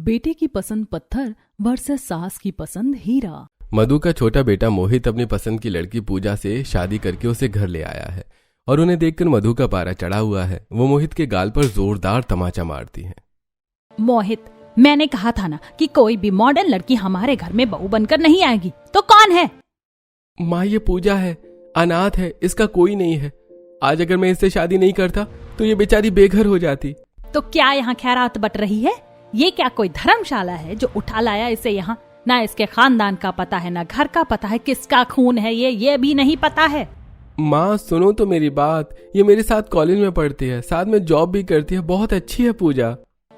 बेटे की पसंद पत्थर वर्सेस सास की पसंद हीरा। मधु का छोटा बेटा मोहित अपनी पसंद की लड़की पूजा से शादी करके उसे घर ले आया है और उन्हें देखकर मधु का पारा चढ़ा हुआ है। वो मोहित के गाल पर जोरदार तमाचा मारती है। मोहित, मैंने कहा था ना कि कोई भी मॉडर्न लड़की हमारे घर में बहू बनकर नहीं आएगी। तो कौन है? माँ, ये पूजा है, अनाथ है, इसका कोई नहीं है। आज अगर मैं इससे शादी नहीं करता तो ये बेचारी बेघर हो जाती। तो क्या यहाँ खैरात बट रही है? ये क्या कोई धर्मशाला है जो उठा लाया इसे यहाँ? ना इसके खानदान का पता है, ना घर का पता है, किसका खून है ये भी नहीं पता है। माँ सुनो तो मेरी बात, ये मेरे साथ कॉलेज में पढ़ती है, साथ में जॉब भी करती है, बहुत अच्छी है पूजा।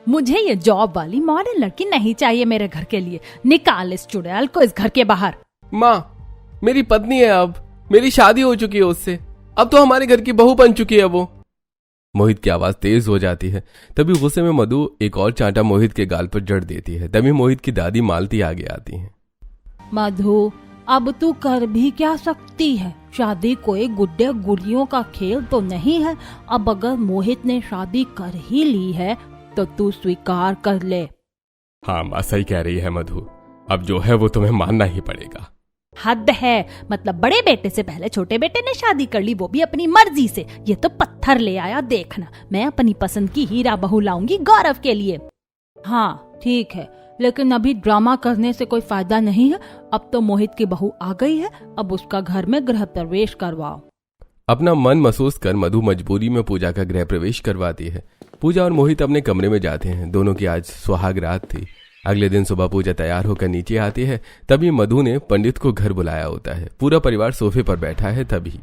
मुझे ये जॉब वाली मॉडर्न लड़की नहीं चाहिए मेरे घर के लिए। निकाल इस चुड़ैल को इस घर के बाहर। माँ, मेरी पत्नी है, अब मेरी शादी हो चुकी है उससे, अब तो हमारे घर की बहू बन चुकी है वो। मोहित की आवाज तेज हो जाती है। तभी गुस्से में मधु एक और चांटा मोहित के गाल पर जड़ देती है। तभी मोहित की दादी मालती आगे आती है। मधु, अब तू कर भी क्या सकती है? शादी कोई गुड्डे गुड़ियों का खेल तो नहीं है। अब अगर मोहित ने शादी कर ही ली है तो तू स्वीकार कर ले। हाँ माँ, सही कह रही है मधु, अब जो है वो तुम्हें मानना ही पड़ेगा। हद है, मतलब बड़े बेटे से पहले छोटे बेटे ने शादी कर ली, वो भी अपनी मर्जी से। ये तो पत्थर ले आया। देखना, मैं अपनी पसंद की हीरा बहू लाऊंगी गौरव के लिए। हाँ ठीक है, लेकिन अभी ड्रामा करने से कोई फायदा नहीं है। अब तो मोहित की बहू आ गई है, अब उसका घर में गृह प्रवेश करवाओ। अपना मन महसूस कर मधु मजबूरी में पूजा का गृह प्रवेश करवाती है। पूजा और मोहित अपने कमरे में जाते हैं। दोनों की आज सुहाग रात थी। अगले दिन सुबह पूजा तैयार होकर नीचे आती है। तभी मधु ने पंडित को घर बुलाया होता है। पूरा परिवार सोफे पर बैठा है। तभी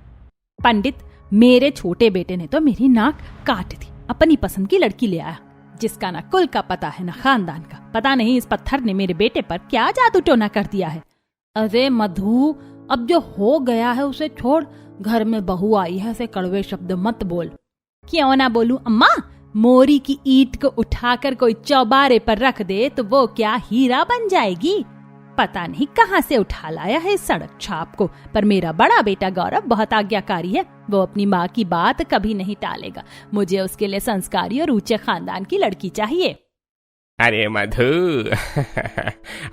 पंडित, मेरे छोटे बेटे ने तो मेरी नाक काट दी। अपनी पसंद की लड़की ले आया, जिसका ना कुल का पता है ना खानदान का। पता नहीं इस पत्थर ने मेरे बेटे पर क्या जादू टोना कर दिया है। अरे मधु, अब जो हो गया है उसे छोड़। घर में बहू आई है, ऐसे कड़वे शब्द मत बोल। क्यों ना बोलूं अम्मा? मोरी की ईंट को उठाकर कोई चौबारे पर रख दे तो वो क्या हीरा बन जाएगी? पता नहीं कहाँ से उठा लाया है इस सड़क छाप को। पर मेरा बड़ा बेटा गौरव बहुत आज्ञाकारी है। वो अपनी माँ की बात कभी नहीं टालेगा। मुझे उसके लिए संस्कारी और ऊंचे खानदान की लड़की चाहिए। अरे मधु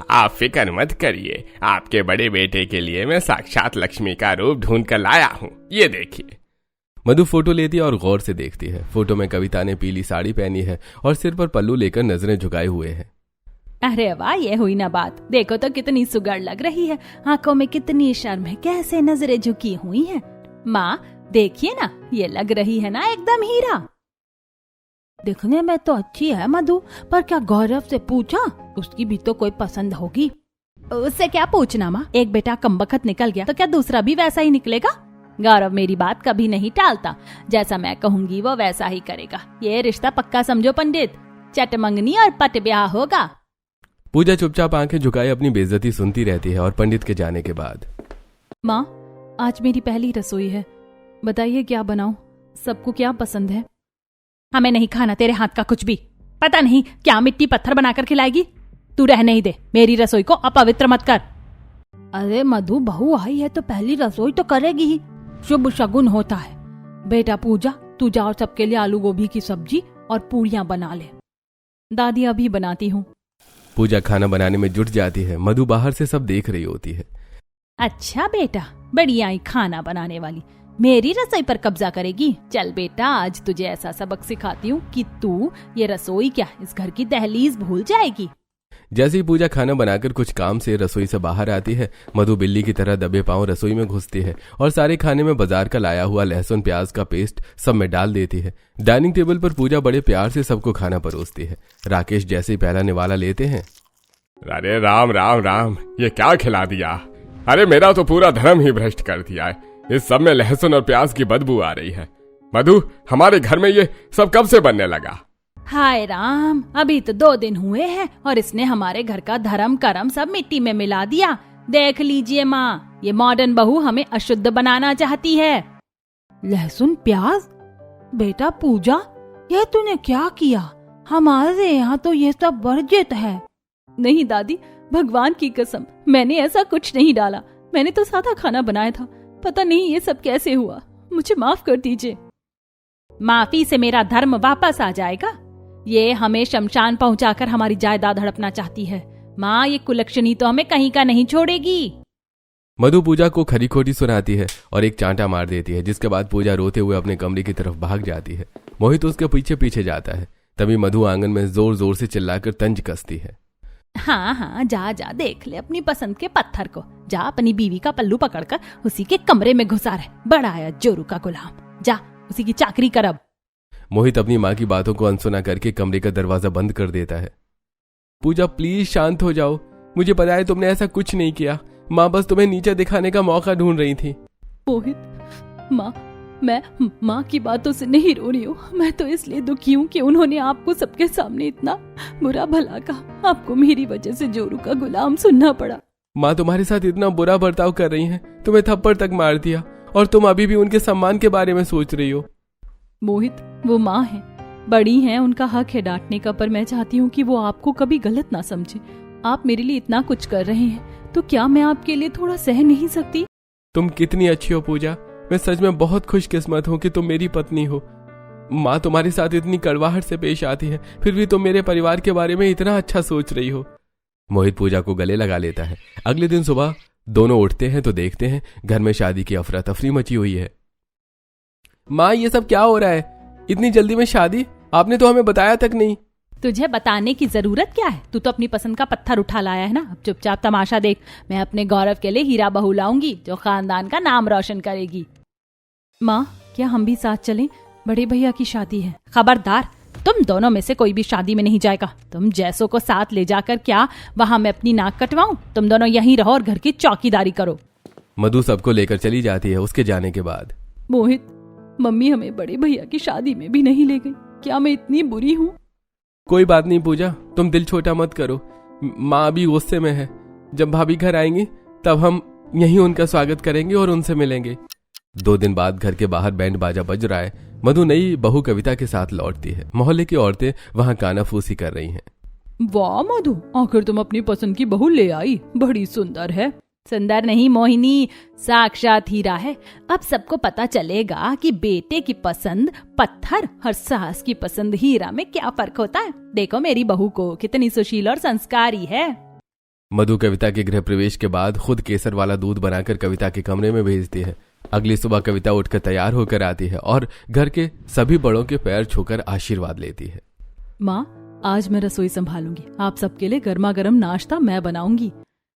आप फिक्र मत करिए, आपके बड़े बेटे के लिए मैं साक्षात लक्ष्मी का रूप ढूंढ कर लाया हूँ। ये देखिए। मधु फोटो लेती है और गौर से देखती है। फोटो में कविता ने पीली साड़ी पहनी है और सिर पर पल्लू लेकर नजरें झुकाए हुए है। अरे वाह, ये हुई ना बात। देखो तो कितनी सुगड़ लग रही है, आंखों में कितनी शर्म है, कैसे नजरें झुकी हुई हैं। माँ देखिए ना, ये लग रही है ना एकदम हीरा। दिखने में तो अच्छी है मधु, पर क्या गौरव से पूछा? उसकी भी तो कोई पसंद होगी। उससे क्या पूछना माँ, एक बेटा कमबख्त निकल गया तो क्या दूसरा भी वैसा ही निकलेगा? गौरव मेरी बात कभी नहीं टालता। जैसा मैं कहूंगी वो वैसा ही करेगा। ये रिश्ता पक्का समझो पंडित, चट मंगनी और पट ब्याह होगा। पूजा चुपचाप आंखें झुकाए अपनी बेइज्जती सुनती रहती है। और पंडित के जाने के बाद, माँ आज मेरी पहली रसोई है, बताइए क्या बनाऊं? सबको क्या पसंद है? हमें नहीं खाना तेरे हाथ का कुछ भी। पता नहीं क्या मिट्टी पत्थर बनाकर खिलाएगी। तू रहने ही दे, मेरी रसोई को अपवित्र मत कर। अरे मधु, बहू आई है तो पहली रसोई तो करेगी ही, शुभ शगुन होता है। बेटा पूजा, तू जा और सबके लिए आलू गोभी की सब्जी और पूरियां बना ले। दादी अभी बनाती हूँ। पूजा खाना बनाने में जुट जाती है। मधु बाहर से सब देख रही होती है। अच्छा बेटा, बढ़िया ही खाना बनाने वाली, मेरी रसोई पर कब्जा करेगी। चल बेटा, आज तुझे ऐसा सबक सिखाती हूँ कि तू ये रसोई क्या इस घर की दहलीज भूल जाएगी। जैसे ही पूजा खाना बनाकर कुछ काम से रसोई से बाहर आती है, मधु बिल्ली की तरह दबे पांव रसोई में घुसती है और सारे खाने में बाजार का लाया हुआ लहसुन प्याज का पेस्ट सब में डाल देती है। डाइनिंग टेबल पर पूजा बड़े प्यार से सबको खाना परोसती है। राकेश जैसे ही पहला निवाला लेते हैं, अरे राम राम राम, ये क्या खिला दिया? अरे मेरा तो पूरा धर्म ही भ्रष्ट कर दिया है। इस सब में लहसुन और प्याज की बदबू आ रही है। मधु, हमारे घर में ये सब कब से बनने लगा? हाय राम, अभी तो 2 दिन हुए हैं और इसने हमारे घर का धर्म कर्म सब मिट्टी में मिला दिया। देख लीजिए माँ, ये मॉडर्न बहू हमें अशुद्ध बनाना चाहती है। लहसुन प्याज? बेटा पूजा, यह तूने क्या किया? हमारे यहाँ तो ये सब वर्जित है। नहीं दादी, भगवान की कसम, मैंने ऐसा कुछ नहीं डाला। मैंने तो सादा खाना बनाया था। पता नहीं ये सब कैसे हुआ, मुझे माफ कर दीजिए। माफी से मेरा धर्म वापस आ जाएगा? ये हमें शमशान पहुंचाकर हमारी जायदाद हड़पना चाहती है। माँ, ये कुलक्षणी तो हमें कहीं का नहीं छोड़ेगी। मधु पूजा को खरी खोटी सुनाती है और एक चांटा मार देती है, जिसके बाद पूजा रोते हुए अपने कमरे की तरफ भाग जाती है। मोहित उसके पीछे पीछे जाता है। तभी मधु आंगन में जोर जोर से चिल्लाकर तंज कसती है। हाँ हाँ, जा जा देख ले अपनी पसंद के पत्थर को। जा अपनी बीवी का पल्लू पकड़कर उसी के कमरे में घुसा रहे। बड़ा आया जोरू का गुलाम, जा उसी की चाकरी कर अब। मोहित अपनी माँ की बातों को अनसुना करके कमरे का दरवाजा बंद कर देता है। पूजा प्लीज शांत हो जाओ, मुझे पता है तुमने ऐसा कुछ नहीं किया। माँ बस तुम्हें नीचे दिखाने का मौका ढूंढ रही थी। मोहित, माँ, मैं माँ की बातों से नहीं रो रही हूँ। मैं तो इसलिए दुखी हूँ कि उन्होंने आपको सबके सामने इतना बुरा भला कहा। आपको मेरी वजह से जोरू का गुलाम सुनना पड़ा। माँ तुम्हारे साथ इतना बुरा बर्ताव कर रही हैं, तुम्हें थप्पड़ तक मार दिया और तुम अभी भी उनके सम्मान के बारे में सोच रही हो। मोहित, वो माँ है, बड़ी हैं, उनका हक है डांटने का, पर मैं चाहती हूँ कि वो आपको कभी गलत ना समझे। आप मेरे लिए इतना कुछ कर रहे हैं तो क्या मैं आपके लिए थोड़ा सह नहीं सकती? तुम कितनी अच्छी हो पूजा, मैं सच में बहुत खुशकिस्मत हूँ कि तुम मेरी पत्नी हो। माँ तुम्हारे साथ इतनी कड़वाहट से पेश आती है, फिर भी तुम मेरे परिवार के बारे में इतना अच्छा सोच रही हो। मोहित पूजा को गले लगा लेता है। अगले दिन सुबह दोनों उठते हैं तो देखते हैं घर में शादी की अफरा तफरी मची हुई है। माँ, ये सब क्या हो रहा है? इतनी जल्दी में शादी? आपने तो हमें बताया तक नहीं। तुझे बताने की जरूरत क्या है? तू तो अपनी पसंद का पत्थर उठा लाया है ना। अब चुपचाप तमाशा देख। मैं अपने गौरव के लिए हीरा बहू लाऊंगी जो खानदान का नाम रोशन करेगी। माँ, क्या हम भी साथ चलें? बड़े भैया की शादी है। खबरदार, तुम दोनों में से कोई भी शादी में नहीं जाएगा। तुम जैसों को साथ ले जाकर क्या वहां मैं अपनी नाक कटवाऊं? तुम दोनों यहीं रहो और घर की चौकीदारी करो। मधु सबको लेकर चली जाती है। उसके जाने के बाद मोहित, मम्मी हमें बड़े भैया की शादी में भी नहीं ले गई। क्या मैं इतनी बुरी हूँ? कोई बात नहीं पूजा, तुम दिल छोटा मत करो। माँ अभी गुस्से में है। जब भाभी घर आएंगी तब हम यहीं उनका स्वागत करेंगे और उनसे मिलेंगे। 2 दिन बाद घर के बाहर बैंड बाजा बज रहा है। मधु नई बहू कविता के साथ लौटती है। मोहल्ले की औरतें वहां कानाफूसी कर रही हैं। वाह मधु, आखिर तुम अपनी पसंद की बहू ले आई। बड़ी सुंदर है। सुंदर नहीं मोहिनी, साक्षात हीरा है। अब सबको पता चलेगा कि बेटे की पसंद पत्थर और सास की पसंद हीरा में क्या फर्क होता है। देखो मेरी बहू को, कितनी सुशील और संस्कारी है। मधु कविता के गृह प्रवेश के बाद खुद केसर वाला दूध बनाकर कविता के कमरे में भेजती है। अगली सुबह कविता उठकर तैयार होकर आती है और घर के सभी बड़ों के पैर छूकर आशीर्वाद लेती है। माँ, आज मैं रसोई संभालूंगी। आप सबके लिए गर्मा गर्म नाश्ता मैं बनाऊंगी।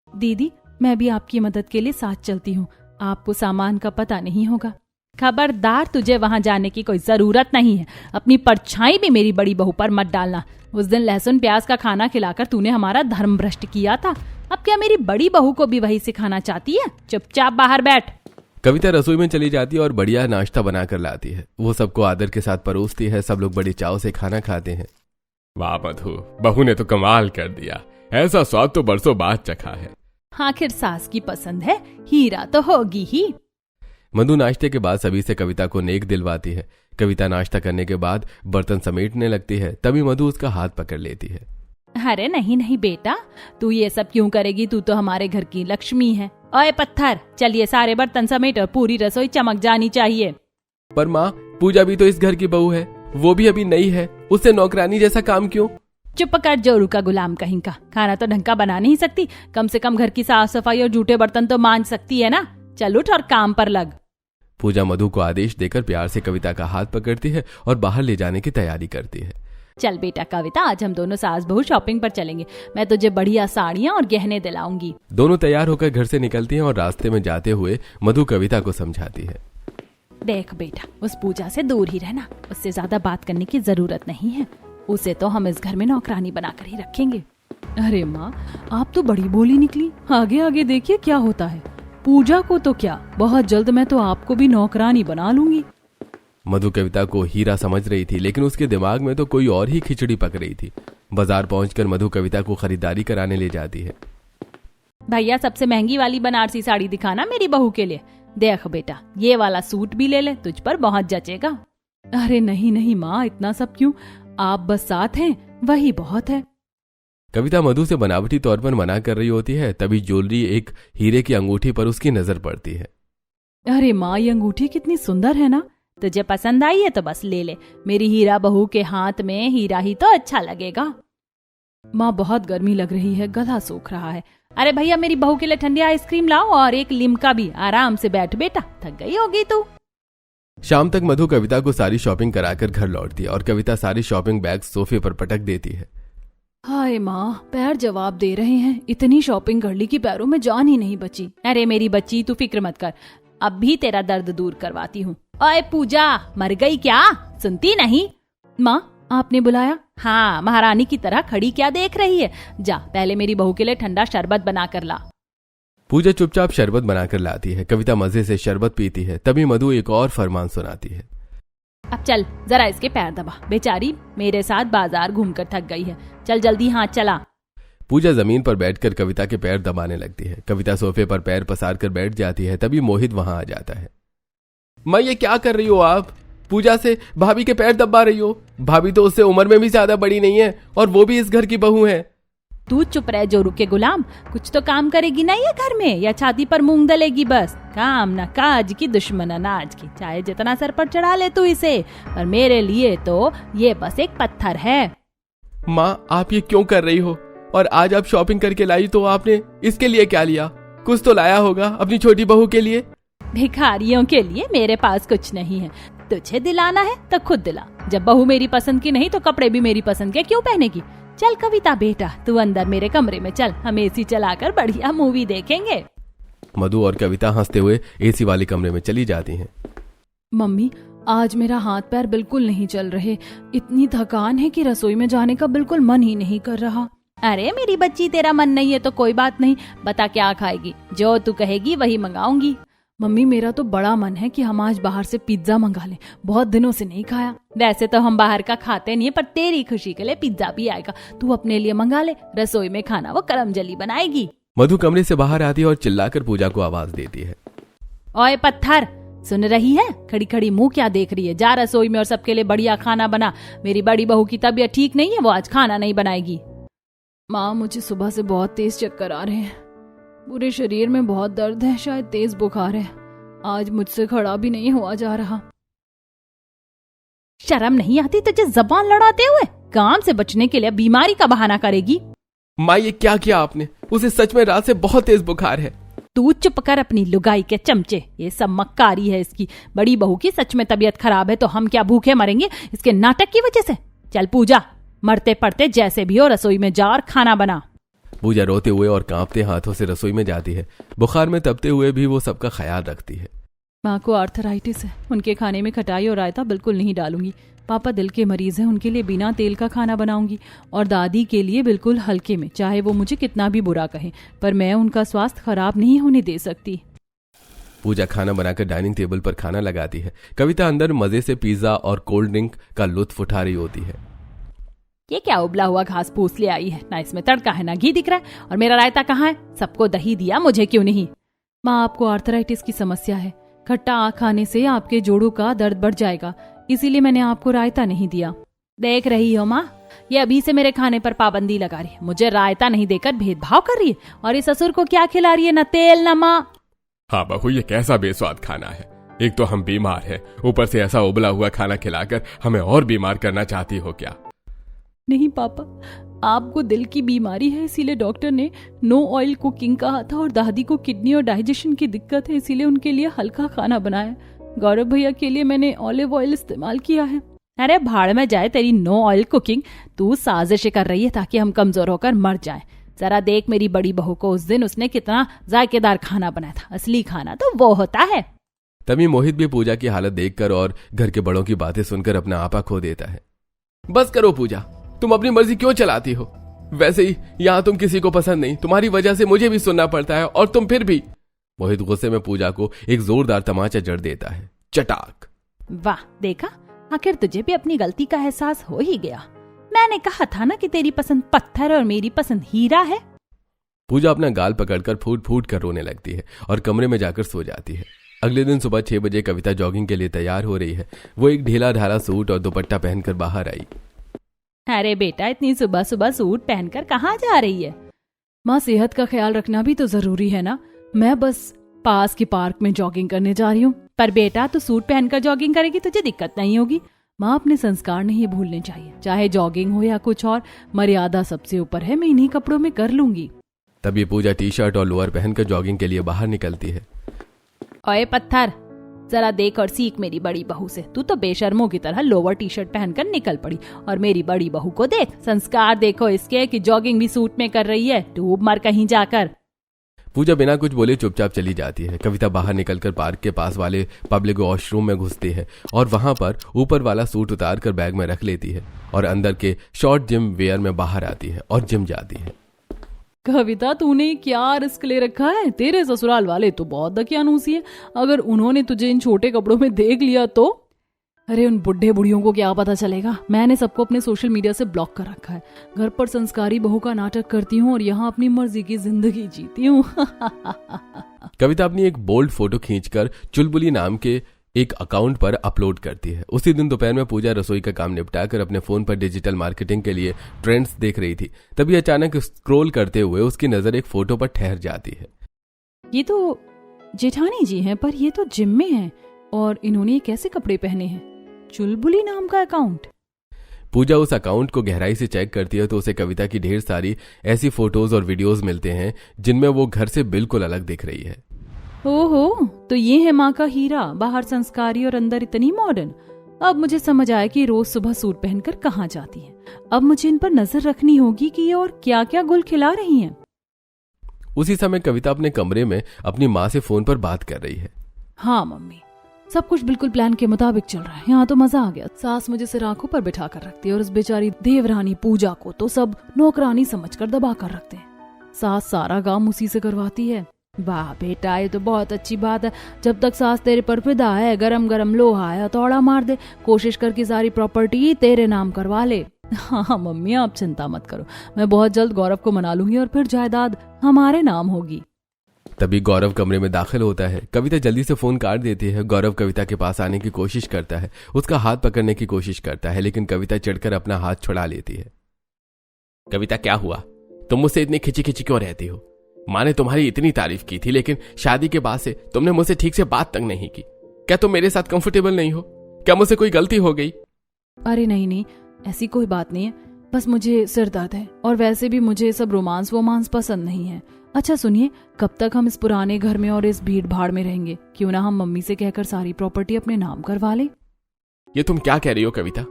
दीदी, मैं भी आपकी मदद के लिए साथ चलती हूँ। आपको सामान का पता नहीं होगा। खबरदार, तुझे वहां जाने की कोई जरूरत नहीं है। अपनी परछाई भी मेरी बड़ी बहू पर मत डालना। उस दिन लहसुन प्याज का खाना खिलाकर तूने हमारा धर्म भ्रष्ट किया था। अब क्या मेरी बड़ी बहू को भी वही सिखाना चाहती है? चुपचाप बाहर बैठ। कविता रसोई में चली जाती है और बढ़िया नाश्ता बनाकर लाती है। वो सबको आदर के साथ परोसती है। सब लोग बड़े चाव से खाना खाते हैं। वाह मधु, बहू ने तो कमाल कर दिया। ऐसा स्वाद तो बरसों बाद चखा है। आखिर सास की पसंद है, हीरा तो होगी ही। मधु नाश्ते के बाद सभी से कविता को नेक दिलवाती है। कविता नाश्ता करने के बाद बर्तन समेटने लगती है। तभी मधु उसका हाथ पकड़ लेती है। अरे नहीं नहीं बेटा, तू ये सब क्यों करेगी? तू तो हमारे घर की लक्ष्मी है। ओए पत्थर, चलिए सारे बर्तन समेट और पूरी रसोई चमक जानी चाहिए। पर माँ, पूजा भी तो इस घर की बहू है। वो भी अभी नई है। उससे नौकरानी जैसा काम क्यों? चुप कर जोरू का गुलाम कहीं का। खाना तो ढंग का बना नहीं सकती? कम से कम घर की साफ सफाई और जूठे बर्तन तो मांज सकती है ना। चल उठ और काम पर लग। पूजा मधु को आदेश देकर प्यार से कविता का हाथ पकड़ती है और बाहर ले जाने की तैयारी करती है। चल बेटा कविता, आज हम दोनों सास बहू शॉपिंग पर चलेंगे। मैं तुझे बढ़िया साड़ियाँ और गहने दिलाऊंगी। दोनों तैयार होकर घर से निकलती हैं और रास्ते में जाते हुए मधु कविता को समझाती है। देख बेटा, उस पूजा से दूर ही रहना। उससे ज्यादा बात करने की जरूरत नहीं है। उसे तो हम इस घर में नौकरानी बनाकर ही रखेंगे। अरे माँ, आप तो बड़ी भोली निकली। आगे आगे देखिए क्या होता है। पूजा को तो क्या, बहुत जल्द मैं तो आपको भी नौकरानी बना लूंगी। मधु कविता को हीरा समझ रही थी, लेकिन उसके दिमाग में तो कोई और ही खिचड़ी पक रही थी। बाजार पहुंचकर मधु कविता को खरीदारी कराने ले जाती है। भैया, सबसे महंगी वाली बनारसी साड़ी दिखाना मेरी बहू के लिए। देख बेटा, ये वाला सूट भी ले ले, तुझ पर बहुत जचेगा। अरे नहीं नहीं माँ, इतना सब क्यों? आप बस साथ हैं, वही बहुत है। कविता मधु से बनावटी तौर पर मना कर रही होती है। तभी ज्वेलरी एक हीरे की अंगूठी पर उसकी नजर पड़ती है। अरे माँ, ये अंगूठी कितनी सुंदर है ना। तुझे पसंद आई है तो बस ले ले, मेरी हीरा बहू के हाथ में हीरा ही तो अच्छा लगेगा। माँ बहुत गर्मी लग रही है, गला सूख रहा है। अरे भैया मेरी बहू के लिए ठंडी आइसक्रीम लाओ और एक लिम्का भी। आराम से बैठ बेटा, थक गई होगी तू। शाम तक मधु कविता को सारी शॉपिंग कराकर घर लौटती है और कविता सारी शॉपिंग बैग सोफे पर पटक देती है। हाय माँ, पैर जवाब दे रहे हैं। इतनी शॉपिंग कर ली कि पैरों में जान ही नहीं बची। अरे मेरी बच्ची तू फिक्र मत कर, अब भी तेरा दर्द दूर करवाती हूँ। ओए पूजा, मर गई क्या? सुनती नहीं? माँ आपने बुलाया? हाँ, महारानी की तरह खड़ी क्या देख रही है? जा पहले मेरी बहू के लिए ठंडा शरबत बना कर ला। पूजा चुपचाप शरबत बनाकर लाती है। कविता मजे से शरबत पीती है। तभी मधु एक और फरमान सुनाती है। अब चल जरा इसके पैर दबा, बेचारी मेरे साथ बाजार घूमकर थक गई है। चल जल्दी हाथ चला। पूजा जमीन पर बैठकर कविता के पैर दबाने लगती है। कविता सोफे पर पैर पसार कर बैठ जाती है। तभी मोहित वहां आ जाता है। माँ ये क्या कर रही हो आप? पूजा से भाभी के पैर दबा रही हो। भाभी तो उससे उम्र में भी ज्यादा बड़ी नहीं है और वो भी इस घर की बहू है। तू चुप रह जोरू के गुलाम, कुछ तो काम करेगी ना ये घर में, या छाती पर मूंग दलेगी बस? काम ना काज की, दुश्मन अनाज की। चाहे जितना सर पर चढ़ा ले तू इसे, पर मेरे लिए तो ये बस एक पत्थर है। माँ आप ये क्यों कर रही हो? और आज आप शॉपिंग करके लाई तो आपने इसके लिए क्या लिया? कुछ तो लाया होगा अपनी छोटी बहू के लिए। भिखारियों के लिए मेरे पास कुछ नहीं है। तुझे दिलाना है तो खुद दिला। जब बहू मेरी पसंद की नहीं तो कपड़े भी मेरी पसंद के क्यों पहनेगी? चल कविता बेटा, तू अंदर मेरे कमरे में चल, हम एसी चलाकर बढ़िया मूवी देखेंगे। मधु और कविता हंसते हुए एसी वाले कमरे में चली जाती हैं। मम्मी आज मेरा हाथ पैर बिल्कुल नहीं चल रहे। इतनी थकान है कि रसोई में जाने का बिल्कुल मन ही नहीं कर रहा। अरे मेरी बच्ची, तेरा मन नहीं है तो कोई बात नहीं, बता क्या खाएगी? जो तू कहेगी वही मंगाऊंगी। मम्मी मेरा तो बड़ा मन है कि हम आज बाहर से पिज्जा मंगा लें, बहुत दिनों से नहीं खाया। वैसे तो हम बाहर का खाते नहीं है, पर तेरी खुशी के लिए पिज्जा भी आएगा। तू अपने लिए मंगा ले, रसोई में खाना वो करमजली बनाएगी। मधु कमरे से बाहर आती है और चिल्लाकर पूजा को आवाज देती है। ओए पत्थर, सुन रही है? खड़ी खड़ी मुंह क्या देख रही है? जा रसोई में और सबके लिए बढ़िया खाना बना। मेरी बड़ी बहू की तबीयत ठीक नहीं है, वो आज खाना नहीं बनाएगी। माँ मुझे सुबह से बहुत तेज चक्कर आ रहे हैं, पूरे शरीर में बहुत दर्द है, शायद तेज बुखार है। आज मुझसे खड़ा भी नहीं हुआ जा रहा। शर्म नहीं आती तुझे जबान लड़ाते हुए? काम से बचने के लिए बीमारी का बहाना करेगी। माँ ये क्या किया आपने? उसे सच में रात से बहुत तेज बुखार है। तू चुप कर अपनी लुगाई के चमचे, ये सब मक्कारी है इसकी। बड़ी बहू की सच में तबीयत खराब है तो हम क्या भूखे मरेंगे इसके नाटक की वजह से? चल पूजा, मरते पड़ते जैसे भी हो रसोई में जा और खाना बना। पूजा रोते हुए और कांपते हाथों से रसोई में जाती है। बुखार में तपते हुए भी वो सबका ख्याल रखती है। माँ को आर्थराइटिस है, उनके खाने में खटाई और रायता बिल्कुल नहीं डालूंगी। पापा दिल के मरीज हैं, उनके लिए बिना तेल का खाना बनाऊंगी। और दादी के लिए बिल्कुल हल्के में, चाहे वो मुझे कितना भी बुरा कहें, पर मैं उनका स्वास्थ्य खराब नहीं होने दे सकती। पूजा खाना बनाकर डाइनिंग टेबल पर खाना लगाती है। कविता अंदर मजे से पिज्जा और कोल्ड ड्रिंक का लुत्फ उठा रही होती है। ये क्या उबला हुआ घास फूस ले आई है? ना इसमें तड़का है ना घी दिख रहा है। और मेरा रायता कहाँ है? सबको दही दिया, मुझे क्यों नहीं? माँ आपको आर्थराइटिस की समस्या है, खट्टा खाने से आपके जोड़ों का दर्द बढ़ जाएगा, इसीलिए मैंने आपको रायता नहीं दिया। देख रही हो माँ, ये अभी से मेरे खाने पर पाबंदी लगा रही है, मुझे रायता नहीं देकर भेदभाव कर रही है। और इस ससुर को क्या खिला रही है? न तेल न माँ। हाँ बहू, ये कैसा बेस्वाद खाना है। एक तो हम बीमार हैं, ऊपर से ऐसा उबला हुआ खाना खिलाकर हमें और बीमार करना चाहती हो क्या? नहीं पापा, आपको दिल की बीमारी है इसीलिए डॉक्टर ने नो ऑयल कुकिंग कहा था, और दादी को किडनी और डाइजेशन की दिक्कत है इसीलिए उनके लिए हल्का खाना बनाया। गौरव भैया के लिए मैंने ऑलिव ऑयल इस्तेमाल किया है। अरे भाड़ में जाए तेरी नो ऑयल कुकिंग। तू साजिश कर रही है ताकि हम कमजोर होकर मर जाएं। जरा देख मेरी बड़ी बहू को, उस दिन उसने कितना जायकेदार खाना बनाया था। असली खाना तो वो होता है। तभी मोहित भी पूजा की हालत देखकर और घर के बड़ों की बातें सुनकर अपना आपा खो देता है। बस करो पूजा, तुम अपनी मर्जी क्यों चलाती हो? वैसे ही यहाँ तुम किसी को पसंद नहीं, तुम्हारी वजह से मुझे भी सुनना पड़ता है, और तुम फिर भी। मोहित गुस्से में पूजा को एक जोरदार तमाचा जड़ देता है। चटाक। वाह, देखा, आखिर तुझे भी अपनी गलती का एहसास हो ही गया। मैंने कहा था ना कि तेरी पसंद पत्थर और मेरी पसंद हीरा है। पूजा अपना गाल पकड़कर फूट फूट कर रोने लगती है और कमरे में जाकर सो जाती है। अगले दिन सुबह 6 बजे कविता जॉगिंग के लिए तैयार हो रही है। वो एक ढीला ढाला सूट और दुपट्टा पहनकर बाहर आई। अरे बेटा, इतनी सुबह सुबह सूट पहनकर कहाँ जा रही है? माँ सेहत का ख्याल रखना भी तो जरूरी है ना। मैं बस पास के पार्क में जॉगिंग करने जा रही हूँ। पर बेटा तू सूट पहनकर जॉगिंग करेगी, तुझे दिक्कत नहीं होगी। माँ, अपने संस्कार नहीं भूलने चाहिए, चाहे जॉगिंग हो या कुछ और, मर्यादा सबसे ऊपर है। मैं इन्हीं कपड़ों में कर लूंगी। तभी पूजा टी शर्ट और लोअर पहनकर जॉगिंग के लिए बाहर निकलती है। ओए पत्थर, जरा देख और सीख मेरी बड़ी बहू से। तू तो बेशर्मों की तरह लोअर टी शर्ट पहनकर निकल पड़ी, और मेरी बड़ी बहू को देख, संस्कार देखो इसके कि जॉगिंग भी सूट में कर रही है। डूब मर कहीं जाकर। पूजा बिना कुछ बोले चुपचाप चली जाती है। कविता बाहर निकलकर पार्क के पास वाले पब्लिक वॉशरूम में घुसती है और वहां पर ऊपर वाला सूट उतार कर बैग में रख लेती है और अंदर के शॉर्ट जिम वेयर में बाहर आती है और जिम जाती है। कविता, तूने क्या रिस्क ले रखा है? तेरे ससुराल वाले तो बहुत दकियानूसी है। अगर उन्होंने तुझे इन छोटे कपड़ों में देख लिया तो? अरे उन बुढ़े बुढ़ियों को क्या पता चलेगा। मैंने सबको अपने सोशल मीडिया से ब्लॉक कर रखा है। घर पर संस्कारी बहू का नाटक करती हूँ और यहाँ अपनी मर्जी की जिंदगी जीती हूँ। कविता अपनी एक बोल्ड फोटो खींचकर चुलबुली नाम के एक अकाउंट पर अपलोड करती है। उसी दिन दोपहर में पूजा रसोई का काम निपटाकर अपने फोन पर डिजिटल मार्केटिंग के लिए ट्रेंड्स देख रही थी। तभी अचानक स्क्रॉल करते हुए उसकी नजर एक फोटो पर ठहर जाती है। ये तो जेठानी जी हैं, पर ये तो जिम में हैं और इन्होंने ये कैसे कपड़े पहने हैं? चुलबुली नाम का अकाउंट। पूजा उस अकाउंट को गहराई से चेक करती है तो उसे कविता की ढेर सारी ऐसी फोटोज और वीडियोस मिलते हैं जिनमें वो घर से बिल्कुल अलग दिख रही है। ओहो, तो ये है माँ का हीरा, बाहर संस्कारी और अंदर इतनी मॉडर्न। अब मुझे समझ आया कि रोज सुबह सूट पहनकर कहाँ जाती है। अब मुझे इन पर नजर रखनी होगी कि ये और क्या क्या गुल खिला रही हैं। उसी समय कविता अपने कमरे में अपनी माँ से फोन पर बात कर रही है। हाँ मम्मी, सब कुछ बिल्कुल प्लान के मुताबिक चल रहा है। यहाँ तो मजा आ गया। सास मुझे सिर आंखों पर बिठा कर रखती है और उस बेचारी देवरानी पूजा को तो सब नौकरानी समझकर दबा कर रखते हैं। सास सारा काम उसी से करवाती है। वाह बेटा, ये तो बहुत अच्छी बात है। जब तक सास तेरे पर फिदा है, गरम गरम लोहा है हथौड़ा मार दे। कोशिश कर की सारी प्रॉपर्टी तेरे नाम करवा ले। हाँ मम्मी, आप चिंता मत करो, मैं बहुत जल्द गौरव को मना लूंगी और फिर जायदाद हमारे नाम होगी। तभी गौरव कमरे में दाखिल होता है। कविता जल्दी से फोन काट देती है। गौरव कविता के पास आने की कोशिश करता है, उसका हाथ पकड़ने की कोशिश करता है, लेकिन कविता चिढ़कर अपना हाथ छुड़ा लेती है। कविता, क्या हुआ? तुम मुझसे इतनी खिंची खिंची क्यों रहती हो? माँ ने तुम्हारी इतनी तारीफ की थी, लेकिन शादी के बाद से तुमने मुझसे ठीक से बात तक नहीं की। क्या तुम मेरे साथ कंफर्टेबल नहीं हो? क्या मुझसे कोई गलती हो गई? अरे नहीं नहीं, ऐसी कोई बात नहीं है, बस मुझे सिर दर्द है और वैसे भी मुझे सब रोमांस वोमांस पसंद नहीं है। अच्छा सुनिए, कब तक हम इस पुराने घर में और इस भीड़ भाड़ में रहेंगे? क्यों ना हम मम्मी से कहकर सारी प्रॉपर्टी अपने नाम करवा ले। ये तुम क्या कह रही हो कविता?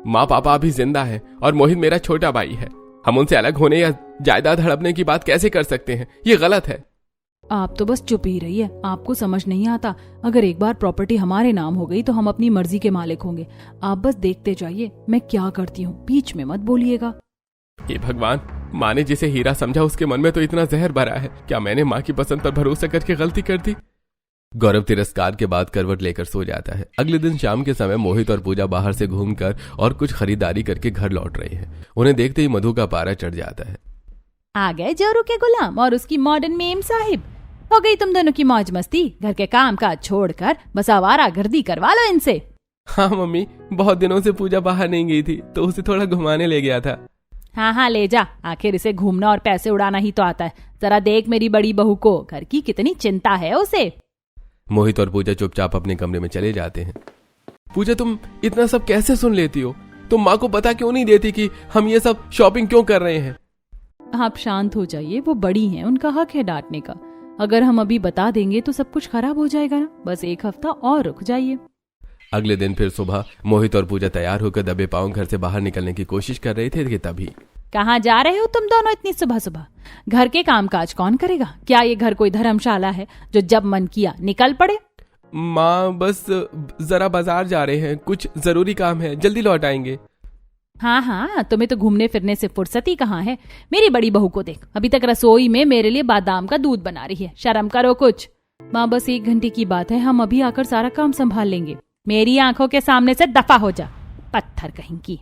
माँ पापा अभी जिंदा है और मोहित मेरा छोटा भाई है। हम उनसे अलग होने या जायदाद हड़पने की बात कैसे कर सकते हैं? ये गलत है। आप तो बस चुप ही रहिए, आपको समझ नहीं आता। अगर एक बार प्रॉपर्टी हमारे नाम हो गई तो हम अपनी मर्जी के मालिक होंगे। आप बस देखते जाइए मैं क्या करती हूँ, बीच में मत बोलिएगा। हे भगवान, माँ ने जिसे हीरा समझा उसके मन में तो इतना जहर भरा है। क्या मैंने माँ की पसंद पर भरोसा करके गलती कर दी? गौरव तिरस्कार के बाद करवट लेकर सो जाता है। अगले दिन शाम के समय मोहित और पूजा बाहर से घूमकर और कुछ खरीदारी करके घर लौट रहे हैं। उन्हें देखते ही मधु का पारा चढ़ जाता है। आ गए जोरू के गुलाम और उसकी मॉडर्न मेम साहिब। हो गई तुम दोनों की मौज मस्ती। घर के काम काज छोड़कर बस आवारा गर्दी करवा लो इनसे। हाँ मम्मी, बहुत दिनों से पूजा बाहर नहीं गई थी तो उसे थोड़ा घुमाने ले गया था। हाँ हाँ ले जा, आखिर इसे घूमना और पैसे उड़ाना ही तो आता है। जरा देख मेरी बड़ी बहू को, घर की कितनी चिंता है उसे। मोहित और पूजा चुपचाप अपने कमरे में चले जाते हैं। पूजा, तुम इतना सब कैसे सुन लेती हो? तुम माँ को पता क्यों नहीं देती कि हम ये सब शॉपिंग क्यों कर रहे हैं? आप शांत हो जाइए, वो बड़ी हैं, उनका हक है डांटने का। अगर हम अभी बता देंगे तो सब कुछ खराब हो जाएगा ना। बस एक हफ्ता और रुक जाइए। अगले दिन फिर सुबह मोहित और पूजा तैयार होकर दबे पांव घर से बाहर निकलने की कोशिश कर रहे थे कि तभी। कहाँ जा रहे हो तुम दोनों इतनी सुबह सुबह? घर के कामकाज कौन करेगा? क्या ये घर कोई धर्मशाला है जो जब मन किया निकल पड़े? माँ, बस जरा बाजार जा रहे हैं, कुछ जरूरी काम है, जल्दी लौट आएंगे। हाँ हाँ, तुम्हें तो घूमने फिरने से फुर्सत ही कहाँ है। मेरी बड़ी बहू को देख, अभी तक रसोई में मेरे लिए बादाम का दूध बना रही है। शर्म करो कुछ। माँ, बस 1 घंटे की बात है, हम अभी आकर सारा काम संभाल लेंगे। मेरी आंखों के सामने से दफा हो जा, पत्थर कहीं की।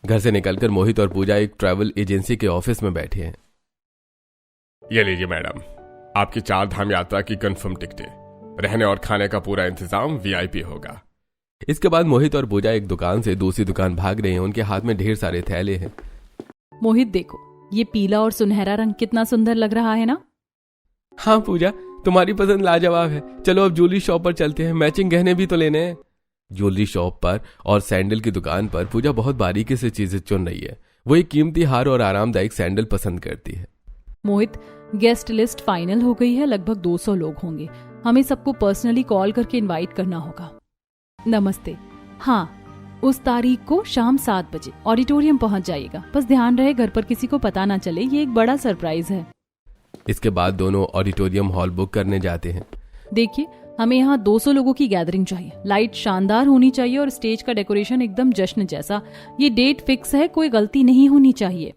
घर से निकलकर मोहित और पूजा एक ट्रैवल एजेंसी के ऑफिस में बैठे हैं। ये लीजिए मैडम, आपकी 4 धाम यात्रा की कंफर्म टिकटें। रहने और खाने का पूरा इंतजाम वीआईपी होगा। इसके बाद मोहित और पूजा एक दुकान से दूसरी दुकान भाग रहे हैं। उनके हाथ में ढेर सारे थैले हैं। मोहित देखो, ये पीला और सुनहरा रंग कितना सुंदर लग रहा है ना? हाँ पूजा, तुम्हारी पसंद लाजवाब है। चलो अब ज्वेलरी शॉप पर चलते हैं, मैचिंग गहने भी तो लेने हैं। ज्वेलरी शॉप पर और सैंडल की दुकान पर पूजा बहुत बारीकी से चीजें चुन रही है। वो एक कीमती हार और आरामदायक सैंडल पसंद करती है। मोहित, गेस्ट लिस्ट फाइनल हो गई है। लगभग 200 लोग होंगे। हमें सबको पर्सनली कॉल करके इनवाइट करना होगा। नमस्ते। हाँ, उस तारीख को शाम 7 बजे ऑडिटोरियम पहुंच जाइएगा। बस ध्यान रहे घर पर किसी को पता ना चले, ये एक बड़ा सरप्राइज है। इसके बाद दोनों ऑडिटोरियम हॉल बुक करने जाते हैं। देखिए, हमें यहाँ 200 लोगों की गैदरिंग चाहिए। लाइट शानदार होनी चाहिए और स्टेज का डेकोरेशन एकदम जश्न जैसा। ये डेट फिक्स है, कोई गलती नहीं होनी चाहिए।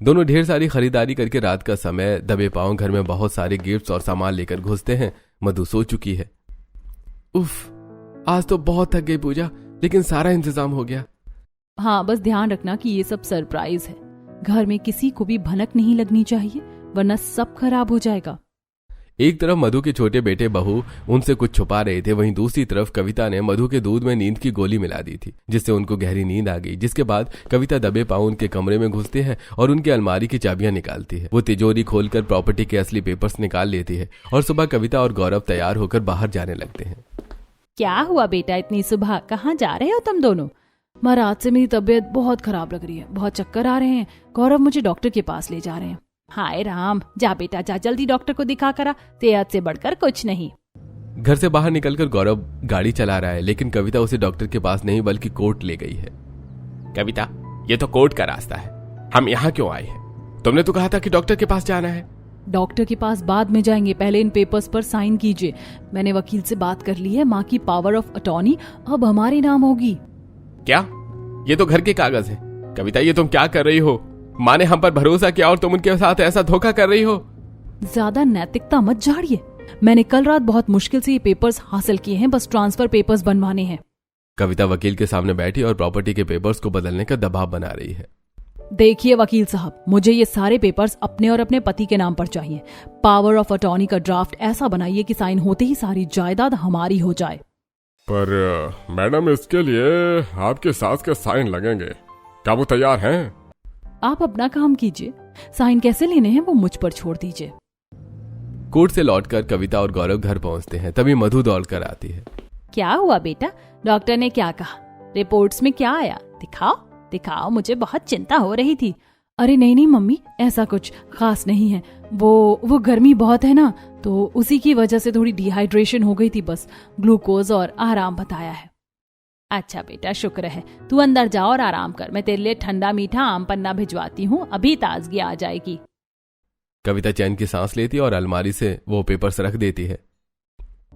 दोनों ढेर सारी खरीदारी करके रात का समय दबे पांव घर में बहुत सारे गिफ्ट्स और सामान लेकर घुसते हैं। मधु सो चुकी है। उफ, आज तो बहुत थक गई पूजा, लेकिन सारा इंतजाम हो गया। हाँ, बस ध्यान रखना कि ये सब सरप्राइज है। घर में किसी को भी भनक नहीं लगनी चाहिए, वरना सब खराब हो जाएगा। एक तरफ मधु के छोटे बेटे बहू उनसे कुछ छुपा रहे थे, वहीं दूसरी तरफ कविता ने मधु के दूध में नींद की गोली मिला दी थी, जिससे उनको गहरी नींद आ गई। जिसके बाद कविता दबे पांव उनके कमरे में घुसते हैं और उनकी अलमारी की चाबियां निकालती है। वो तिजोरी खोलकर प्रॉपर्टी के असली पेपर्स निकाल लेती है और सुबह कविता और गौरव तैयार होकर बाहर जाने लगते हैं। क्या हुआ बेटा, इतनी सुबह कहाँ जा रहे हो तुम दोनों? माँ, रात से मेरी तबीयत बहुत खराब लग रही है, बहुत चक्कर आ रहे हैं। गौरव मुझे डॉक्टर के पास ले जा रहे हैं। हाय राम, जा बेटा जा, जल्दी डॉक्टर को दिखा करा, सेहत से बढ़कर कुछ नहीं। घर से बाहर निकलकर गौरव गाड़ी चला रहा है, लेकिन कविता उसे डॉक्टर के पास नहीं बल्कि कोर्ट ले गई है। कविता, ये तो कोर्ट का रास्ता है, हम यहाँ क्यों आए हैं? तुमने तो कहा था कि डॉक्टर के पास जाना है। डॉक्टर के पास बाद में जाएंगे, पहले इन पेपर्स पर साइन कीजिए। मैंने वकील से बात कर ली है, माँ की पावर ऑफ अटॉर्नी अब हमारे नाम होगी। क्या? ये तो घर के कागज है। कविता, ये तुम क्या कर रही हो? माँ ने हम पर भरोसा किया और तुम उनके साथ ऐसा धोखा कर रही हो। ज्यादा नैतिकता मत झाड़िए। मैंने कल रात बहुत मुश्किल से ये पेपर्स हासिल किए हैं, बस ट्रांसफर पेपर्स बनवाने हैं। कविता वकील के सामने बैठी और प्रॉपर्टी के पेपर्स को बदलने का दबाव बना रही है। देखिए वकील साहब, मुझे ये सारे पेपर्स अपने और अपने पति के नाम पर चाहिए। पावर ऑफ अटॉर्नी का ड्राफ्ट ऐसा बनाइए कि साइन होते ही सारी जायदाद हमारी हो जाए। पर मैडम, इसके लिए आपके सास के साइन लगेंगे, क्या वो तैयार हैं? आप अपना काम कीजिए, साइन कैसे लेने हैं वो मुझ पर छोड़ दीजिए। कोर्ट से लौटकर कविता और गौरव घर पहुंचते हैं, तभी मधु दौड़कर आती है। क्या हुआ बेटा, डॉक्टर ने क्या कहा? रिपोर्ट्स में क्या आया? दिखाओ दिखाओ, मुझे बहुत चिंता हो रही थी। अरे नहीं नहीं मम्मी, ऐसा कुछ खास नहीं है। वो गर्मी बहुत है ना, तो उसी की वजह से थोड़ी डिहाइड्रेशन हो गई थी, बस ग्लूकोज और आराम बताया है। अच्छा बेटा, शुक्र है। तू अंदर जा और आराम कर, मैं तेरे लिए ठंडा मीठा आम पन्ना भिजवाती हूँ, अभी ताजगी आ जाएगी। कविता चैन की सांस लेती है और अलमारी से वो पेपर्स रख देती है।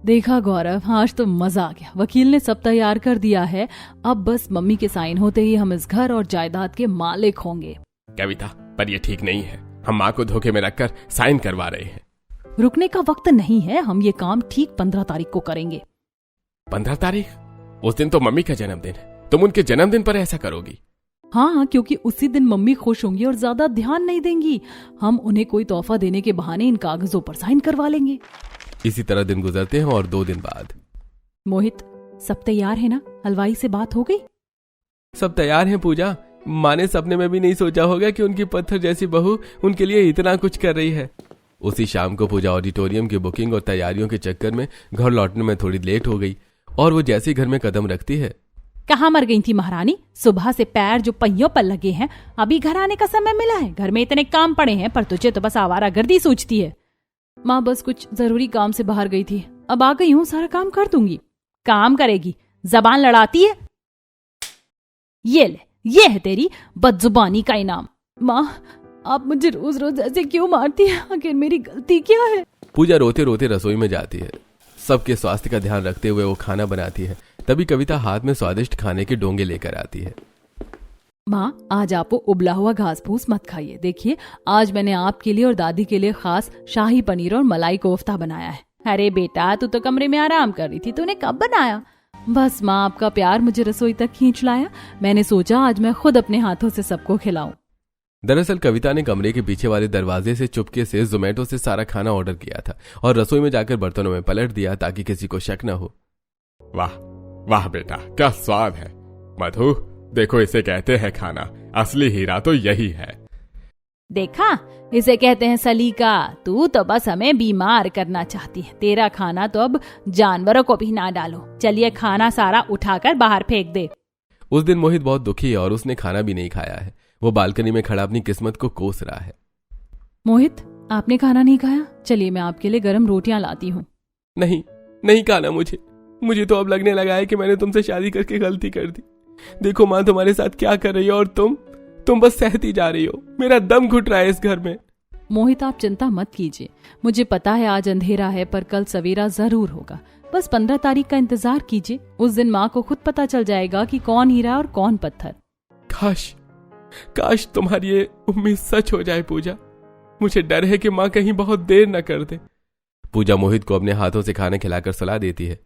देखा गौरव, आज तो मजा आ गया। वकील ने सब तैयार कर दिया है, अब बस मम्मी के साइन होते ही हम इस घर और जायदाद के मालिक होंगे। कविता, पर ये ठीक नहीं है, हम माँ को धोखे में रखकर साइन करवा रहे हैं। रुकने का वक्त नहीं है, हम ये काम ठीक 15 तारीख को करेंगे। 15 तारीख? उस दिन तो मम्मी का जन्मदिन है, तुम उनके जन्मदिन पर ऐसा करोगी? हाँ, क्योंकि उसी दिन मम्मी खुश होंगी और ज्यादा ध्यान नहीं देंगी। हम उन्हें कोई तोहफा देने के बहाने इन कागजों पर साइन करवा लेंगे। इसी तरह दिन गुजरते हैं और 2 दिन बाद। मोहित, सब तैयार है ना? हलवाई से बात हो गई? सब तैयार हैं पूजा। माँ ने सपने में भी नहीं सोचा होगा कि उनकी पत्थर जैसी बहू उनके लिए इतना कुछ कर रही है। उसी शाम को पूजा ऑडिटोरियम की बुकिंग और तैयारियों के चक्कर में घर लौटने में थोड़ी लेट हो गई और वो जैसे घर में कदम रखती है। कहाँ मर गई थी महारानी? सुबह से पैर जो पहियों पर लगे हैं, अभी घर आने का समय मिला है? घर में इतने काम पड़े हैं, पर तुझे तो बस आवारागर्दी सूझती है। माँ, बस कुछ जरूरी काम से बाहर गई थी, अब आ गई हूँ, सारा काम कर दूंगी। काम करेगी? जबान लड़ाती है। ये ले, ये है तेरी बदजुबानी का इनाम। माँ, आप मुझे रोज रोज ऐसे क्यों मारती हैं? आखिर मेरी गलती क्या है? पूजा रोते रोते रसोई में जाती है। सबके स्वास्थ्य का ध्यान रखते हुए वो खाना बनाती है। तभी कविता हाथ में स्वादिष्ट खाने के डोंगे लेकर आती है। माँ, आज आप वो उबला हुआ घास फूस मत खाइए। देखिए, आज मैंने आपके लिए और दादी के लिए खास शाही पनीर और मलाई कोफ्ता बनाया है। अरे बेटा, तू तो कमरे में आराम कर रही थी, तूने कब बनाया? बस माँ, आपका प्यार मुझे रसोई तक खींच लाया। मैंने सोचा आज मैं खुद अपने हाथों से सबको खिलाऊं। दरअसल कविता ने कमरे के पीछे वाले दरवाजे से चुपके से जोमेटो से सारा खाना ऑर्डर किया था और रसोई में जाकर बर्तनों में पलट दिया ताकि किसी को शक न हो। वाह वाह बेटा, क्या स्वाद है। मधु, देखो इसे कहते हैं खाना, असली हीरा तो यही है। देखा, इसे कहते हैं सलीका। तू तो बस हमें बीमार करना चाहती है। तेरा खाना तो अब जानवरों को भी ना डालो। चलिए खाना सारा उठाकर बाहर फेंक दे। उस दिन मोहित बहुत दुखी है और उसने खाना भी नहीं खाया है। वो बालकनी में खड़ा अपनी किस्मत को कोस रहा है। मोहित, आपने खाना नहीं खाया? चलिए मैं आपके लिए गर्म रोटियां लाती हूँ। नहीं खाना मुझे तो अब लगने लगा है कि मैंने तुमसे शादी करके गलती कर दी। देखो माँ तुम्हारे साथ क्या कर रही है और तुम बस सहती जा रही हो। मेरा दम घुट रहा है इस घर में। मोहित, आप चिंता मत कीजिए। मुझे पता है आज अंधेरा है, पर कल सवेरा जरूर होगा। बस 15 तारीख का इंतजार कीजिए। उस दिन माँ को खुद पता चल जाएगा कि कौन हीरा और कौन पत्थर। काश तुम्हारी ये उम्मीद सच हो जाए पूजा। मुझे डर है कि माँ कहीं बहुत देर न कर दे। पूजा मोहित को अपने हाथों से खाना खिलाकर सुला देती है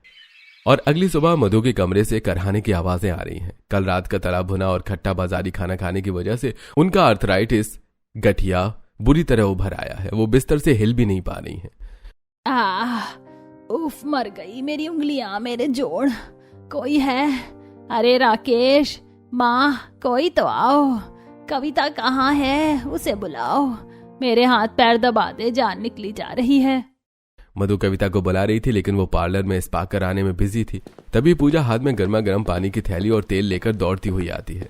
और अगली सुबह मधु के कमरे से करहाने की आवाजें आ रही हैं। कल रात का तला भुना और खट्टा बाजारी खाना खाने की वजह से उनका आर्थराइटिस गठिया बुरी तरह उभर आया है। वो बिस्तर से हिल भी नहीं पा रही हैं। उफ, मर गई मेरी उंगलियां, मेरे जोड़। कोई है? अरे राकेश, माँ कोई तो आओ। कविता कहाँ है? उसे बुलाओ। मेरे हाथ पैर दबा दे, जान निकली जा रही है। मधु कविता को बुला रही थी, लेकिन वो पार्लर में स्पा कराने में बिजी थी। तभी पूजा हाथ में गर्मा गर्म पानी की थैली और तेल लेकर दौड़ती हुई आती है।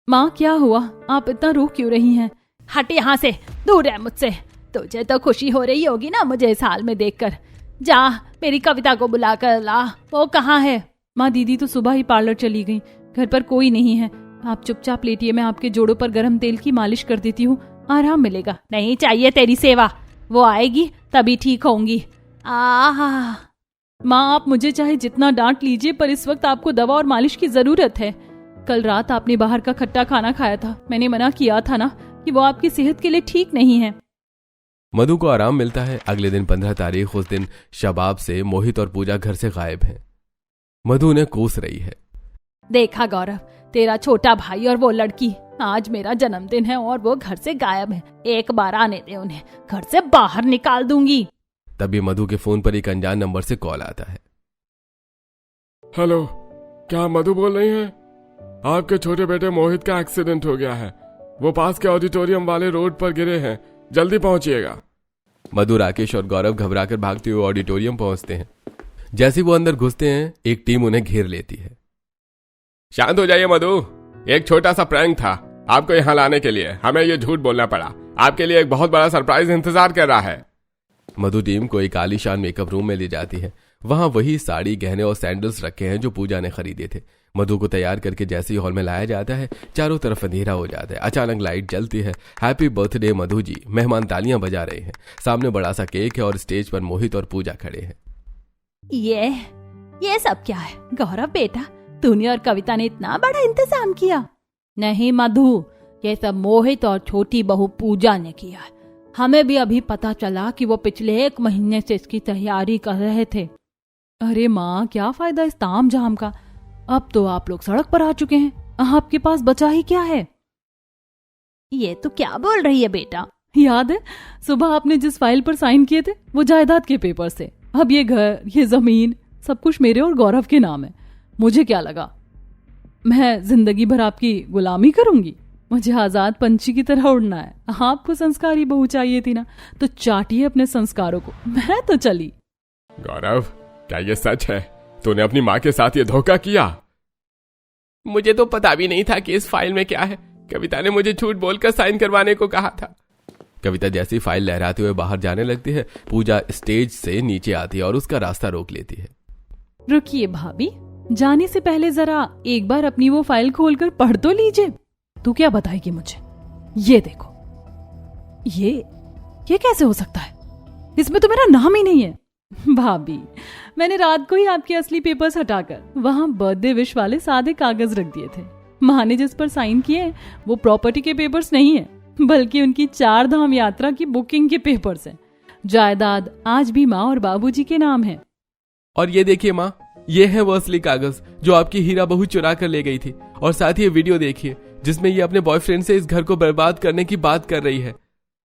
माँ, क्या हुआ? आप इतना रो क्यों रही हैं? हट यहाँ से, दूर रह मुझसे। तुझे तो खुशी हो रही होगी ना मुझे इस हाल में देखकर। जा मेरी कविता को बुला कर ला। वो कहाँ है? माँ, दीदी तो सुबह ही पार्लर चली गई। घर पर कोई नहीं है। आप चुपचाप लेटिए, मैं आपके जोड़ों पर गर्म तेल की मालिश कर देती हूँ, आराम मिलेगा। नहीं चाहिए तेरी सेवा। वो आएगी तभी ठीक होंगी। माँ, आप मुझे चाहे जितना डांट लीजिए, पर इस वक्त आपको दवा और मालिश की जरूरत है। कल रात आपने बाहर का खट्टा खाना खाया था। मैंने मना किया था ना कि वो आपकी सेहत के लिए ठीक नहीं है। मधु को आराम मिलता है। अगले दिन 15 तारीख, उस दिन शबाब से मोहित और पूजा घर से गायब हैं। मधु उन्हें कोस रही है। देखा गौरव, तेरा छोटा भाई और वो लड़की, आज मेरा जन्मदिन है और वो घर से गायब है। एक बार आने दे उन्हें, घर से बाहर निकाल दूंगी। तभी मधु के फोन पर एक अनजान नंबर से कॉल आता है। हेलो, क्या मधु बोल रही हैं? आपके छोटे बेटे मोहित का एक्सीडेंट हो गया है। वो पास के ऑडिटोरियम वाले रोड पर गिरे हैं, जल्दी पहुंचिएगा। मधु, राकेश और गौरव घबराकर भागते हुए ऑडिटोरियम पहुंचते हैं। जैसे वो अंदर घुसते हैं, एक टीम उन्हें घेर लेती है। शांत हो जाइए मधु, एक छोटा सा प्रैंक था। आपको यहाँ लाने के लिए हमें ये झूठ बोलना पड़ा। आपके लिए एक बहुत बड़ा सरप्राइज इंतजार कर रहा है। मधु टीम को एक आलीशान मेकअप रूम में ले जाती है। वहां वही साड़ी, गहने और सैंडल्स रखे हैं जो पूजा ने खरीदे थे। मधु को तैयार करके जैसे ही हॉल में लाया जाता है, चारों तरफ अंधेरा हो जाता है। अचानक लाइट जलती है। Happy birthday Madhu ji. मेहमान तालियां बजा रहे हैं। सामने बड़ा सा केक है और स्टेज पर मोहित और पूजा खड़े हैं। ये सब क्या है? गौरव बेटा, तूने और कविता ने इतना बड़ा इंतजाम किया? नहीं मधु, ये सब मोहित और छोटी बहू पूजा ने किया। हमें भी अभी पता चला कि वो पिछले 1 महीने से इसकी तैयारी कर रहे थे। अरे माँ, क्या फायदा इस ताम झाम का? अब तो आप लोग सड़क पर आ चुके हैं। आपके पास बचा ही क्या है? ये तो क्या बोल रही है बेटा? याद है सुबह आपने जिस फाइल पर साइन किए थे, वो जायदाद के पेपर से। अब ये घर, ये जमीन, सब कुछ मेरे और गौरव के नाम है। मुझे क्या लगा मैं जिंदगी भर आपकी गुलामी करूंगी? मुझे आजाद पंछी की तरह उड़ना है। आपको संस्कारी बहू चाहिए थी ना, तो चाटिए अपने संस्कारों को। मैं तो चली। गौरव, क्या ये सच है? तूने अपनी माँ के साथ ये धोखा किया? मुझे तो पता भी नहीं था कि इस फाइल में क्या है। कविता ने मुझे झूठ बोलकर साइन करवाने को कहा था। कविता जैसी फाइल लहराते हुए बाहर जाने लगती है, पूजा स्टेज से नीचे आती है और उसका रास्ता रोक लेती है। रुकिए भाभी, जाने से पहले जरा एक बार अपनी वो फाइल खोलकर पढ़ तो लीजिए। तू क्या बताएगी मुझे? ये देखो, ये कैसे हो सकता है? इसमें तो मेरा नाम ही नहीं है। भाभी, मैंने रात को ही आपके असली पेपर्स हटाकर वहां बर्थडे विश वाले सादे कागज रख दिए थे। माँ ने जिस पर साइन किए वो प्रॉपर्टी के पेपर्स नहीं है, बल्कि उनकी 4 धाम यात्रा की बुकिंग के पेपर्स हैं। जायदाद आज भी माँ और बाबूजी के नाम है। और ये देखिए माँ, ये है वो असली कागज जो आपकी हीरा बहू चुरा कर ले गई थी। और साथ ही ये वीडियो देखिए जिसमें ये अपने बॉयफ्रेंड से इस घर को बर्बाद करने की बात कर रही है।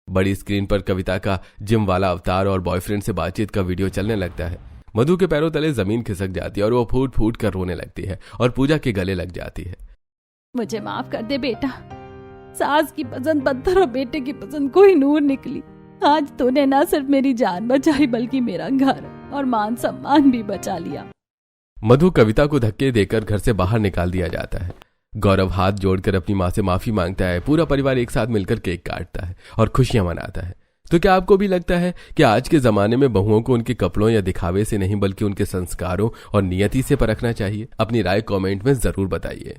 बड़ी स्क्रीन पर कविता का जिम वाला अवतार और बॉयफ्रेंड से बातचीत का वीडियो चलने लगता है। मधु के पैरों तले जमीन खिसक जाती है और वो फूट फूट कर रोने लगती है और पूजा के गले लग जाती है। मुझे माफ कर दे बेटा, सास की पसंद पत्थर और बेटे की पसंद कोई नूर निकली। आज तूने ना सिर्फ मेरी जान बचाई बल्कि मेरा घर और मान सम्मान भी बचा लिया। मधु कविता को धक्के देकर घर से बाहर निकाल दिया जाता है। गौरव हाथ जोड़कर अपनी माँ से माफी मांगता है। पूरा परिवार एक साथ मिलकर केक काटता है और खुशियां मनाता है। तो क्या आपको भी लगता है कि आज के जमाने में बहुओं को उनके कपड़ों या दिखावे से नहीं बल्कि उनके संस्कारों और नियति से परखना चाहिए? अपनी राय कमेंट में जरूर बताइए।